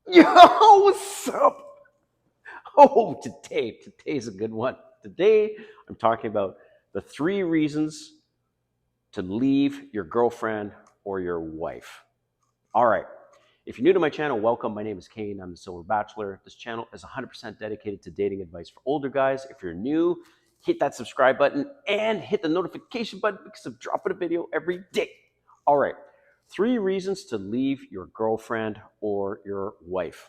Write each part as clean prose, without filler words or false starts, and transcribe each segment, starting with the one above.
Yo, what's up? Oh, today's a good one. Today, I'm talking about the 3 reasons to leave your girlfriend or your wife. All right. If you're new to my channel, welcome. My name is Kane. I'm the Silver Bachelor. This channel is 100% dedicated to dating advice for older guys. If you're new, hit that subscribe button and hit the notification button because I'm dropping a video every day. All right. 3 reasons to leave your girlfriend or your wife.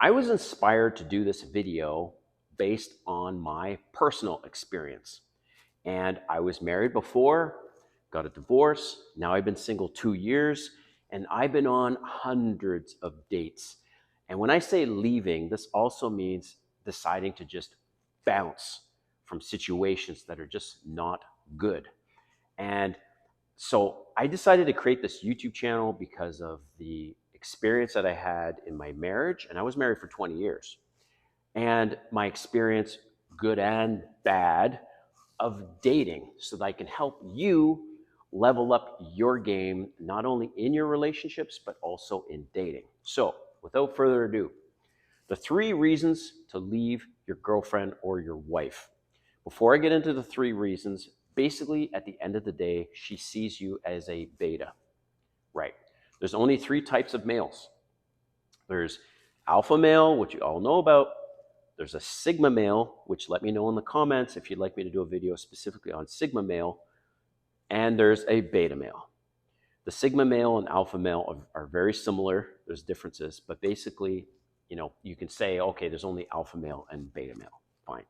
I was inspired to do this video based on my personal experience. And I was married before, got a divorce. Now I've been single 2 years, and I've been on hundreds of dates. And when I say leaving, this also means deciding to just bounce from situations that are just not good. And so I decided to create this YouTube channel because of the experience that I had in my marriage. And I was married for 20 years. And my experience, good and bad, of dating so that I can help you level up your game, not only in your relationships, but also in dating. So without further ado, the 3 reasons to leave your girlfriend or your wife. Before I get into the 3 reasons, basically at the end of the day, she sees you as a beta, right? There's only 3 types of males. There's alpha male, which you all know about. There's a sigma male, which let me know in the comments if you'd like me to do a video specifically on sigma male. And there's a beta male. The sigma male and alpha male are very similar. There's differences, but basically, you can say, okay, there's only alpha male and beta male. Fine.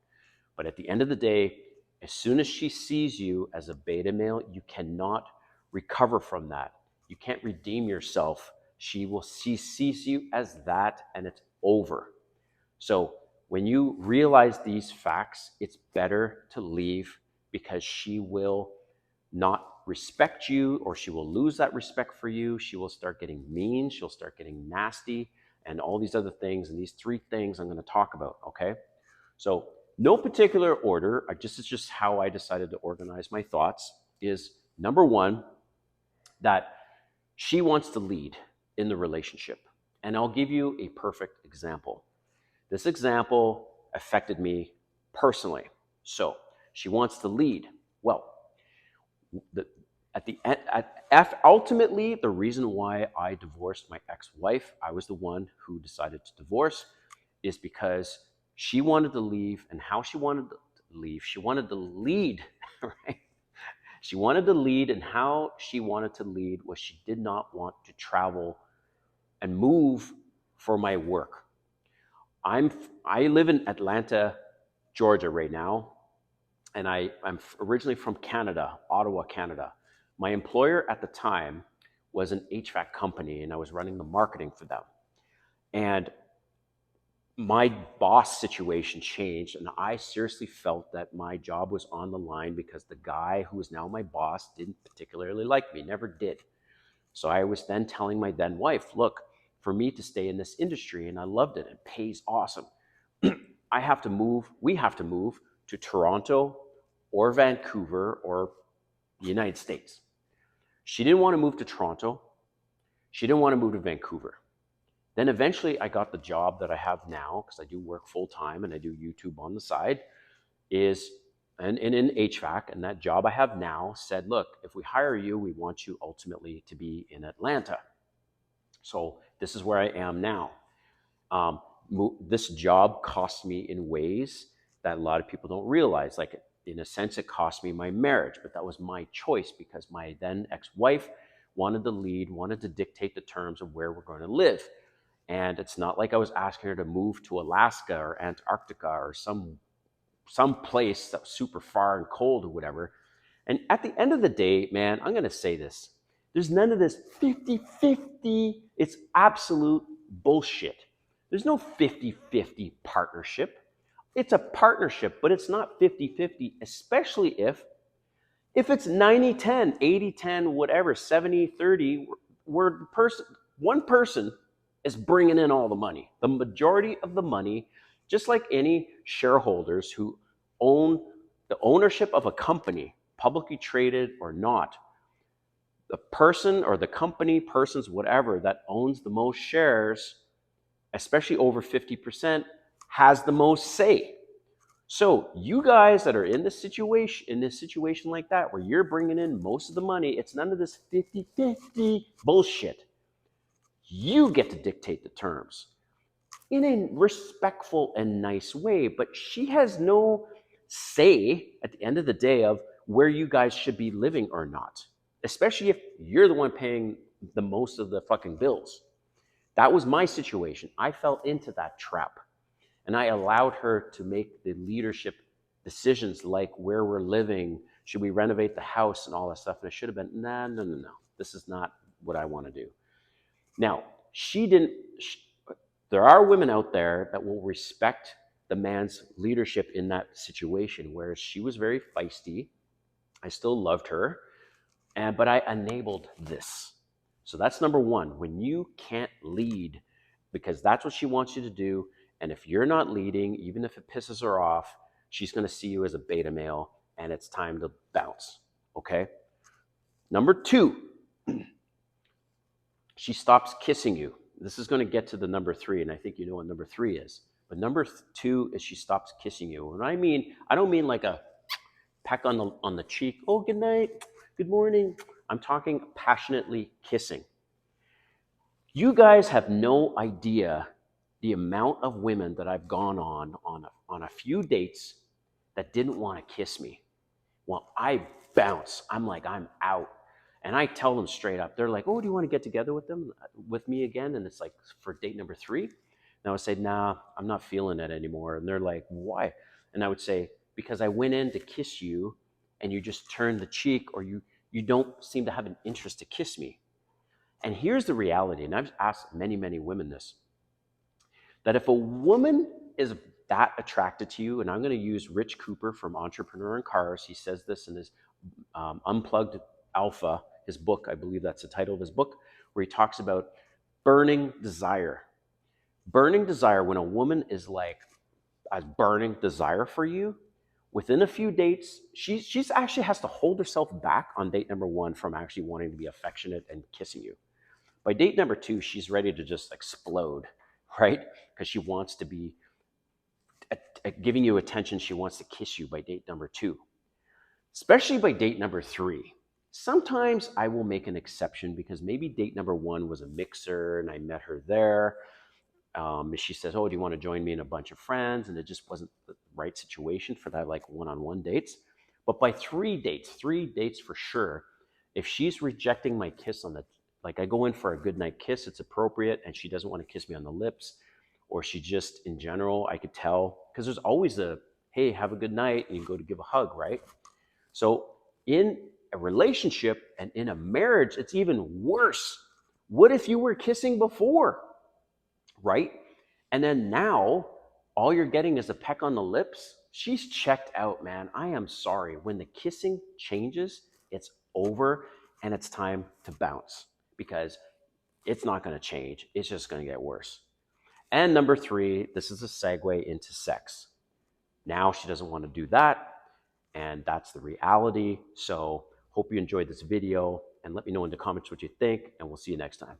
But at the end of the day, as soon as she sees you as a beta male, you cannot recover from that. You can't redeem yourself. She sees you as that, and it's over. So when you realize these facts, it's better to leave because she will not respect you, or she will lose that respect for you. She will start getting mean. She'll start getting nasty and all these other things. And these 3 things I'm going to talk about. Okay. So no particular order. It's just how I decided to organize my thoughts is number 1, that she wants to lead in the relationship. And I'll give you a perfect example. This example affected me personally. So she wants to lead. Well, ultimately, the reason why I divorced my ex-wife, I was the one who decided to divorce, is because she wanted to leave. And how she wanted to leave, she wanted to lead, right? She wanted to lead, and how she wanted to lead was she did not want to travel and move for my work. I live in Atlanta, Georgia right now, and I'm originally from Canada, Ottawa, Canada. My employer at the time was an HVAC company, and I was running the marketing for them. And my boss situation changed, and I seriously felt that my job was on the line because the guy who is now my boss didn't particularly like me, never did. So I was then telling my then wife, look, for me to stay in this industry, and I loved it, it pays awesome, we have to move to Toronto or Vancouver or the United States. She didn't want to move to Toronto. She didn't want to move to Vancouver. Then eventually I got the job that I have now, because I do work full time and I do YouTube on the side, and in HVAC. And that job I have now said, look, if we hire you, we want you ultimately to be in Atlanta. So this is where I am now. This job cost me in ways that a lot of people don't realize. Like, in a sense, it cost me my marriage, but that was my choice because my then ex-wife wanted to lead, wanted to dictate the terms of where we're going to live. And it's not like I was asking her to move to Alaska or Antarctica or some place that's super far and cold or whatever. And at the end of the day, man, I'm going to say this. There's none of this 50-50. It's absolute bullshit. There's no 50-50 partnership. It's a partnership, but it's not 50-50, especially if it's 90-10, 80-10, whatever, 70-30, where one person is bringing in all the money. The majority of the money, just like any shareholders who own the ownership of a company, publicly traded or not, the person or the company, persons, whatever, that owns the most shares, especially over 50%, has the most say. So you guys that are in this situation like that, where you're bringing in most of the money, it's none of this 50-50 bullshit. You get to dictate the terms in a respectful and nice way, but she has no say at the end of the day of where you guys should be living or not, especially if you're the one paying the most of the fucking bills. That was my situation. I fell into that trap, and I allowed her to make the leadership decisions like where we're living, should we renovate the house and all that stuff. And it should have been, nah, no, no, no. This is not what I want to do. Now, she didn't, there are women out there that will respect the man's leadership in that situation, whereas she was very feisty. I still loved her, but I enabled this. So that's number one. When you can't lead, because that's what she wants you to do, and if you're not leading, even if it pisses her off, she's going to see you as a beta male, and it's time to bounce. Okay? Number two, she stops kissing you. This is going to get to the number three, and I think you know what number three is. But number two is she stops kissing you. When I don't mean like a peck on the cheek. Oh, good night, good morning. I'm talking passionately kissing. You guys have no idea the amount of women that I've gone on a few dates that didn't want to kiss me. Well, I bounce. I'm like, I'm out. And I tell them straight up. They're like, oh, do you want to get together with me again? And it's like for date number three. And I would say, nah, I'm not feeling it anymore. And they're like, why? And I would say, because I went in to kiss you and you just turned the cheek, or you don't seem to have an interest to kiss me. And here's the reality, and I've asked many, many women this, that if a woman is that attracted to you, and I'm going to use Rich Cooper from Entrepreneur in Cars, he says this in his Unplugged Alpha, his book, I believe that's the title of his book, where he talks about burning desire. Burning desire, when a woman is like a burning desire for you, within a few dates, she's actually has to hold herself back on date number one from actually wanting to be affectionate and kissing you. By date number two, she's ready to just explode, right? Because she wants to be giving you attention. She wants to kiss you by date number two, especially by date number three. Sometimes I will make an exception because maybe date number one was a mixer and I met her there. She says, oh, do you want to join me and a bunch of friends? And it just wasn't the right situation for that, like one-on-one dates. But by three dates for sure, if she's rejecting my kiss on the, like I go in for a good night kiss, it's appropriate, and she doesn't want to kiss me on the lips, or she just, in general, I could tell, because there's always a, hey, have a good night, and you go to give a hug, right? So in a relationship and in a marriage, it's even worse. What if you were kissing before? Right? And then now all you're getting is a peck on the lips. She's checked out, man. I am sorry. When the kissing changes, it's over and it's time to bounce because it's not going to change. It's just going to get worse. And number three, this is a segue into sex. Now she doesn't want to do that, and that's the reality. So hope you enjoyed this video, and let me know in the comments what you think, and we'll see you next time.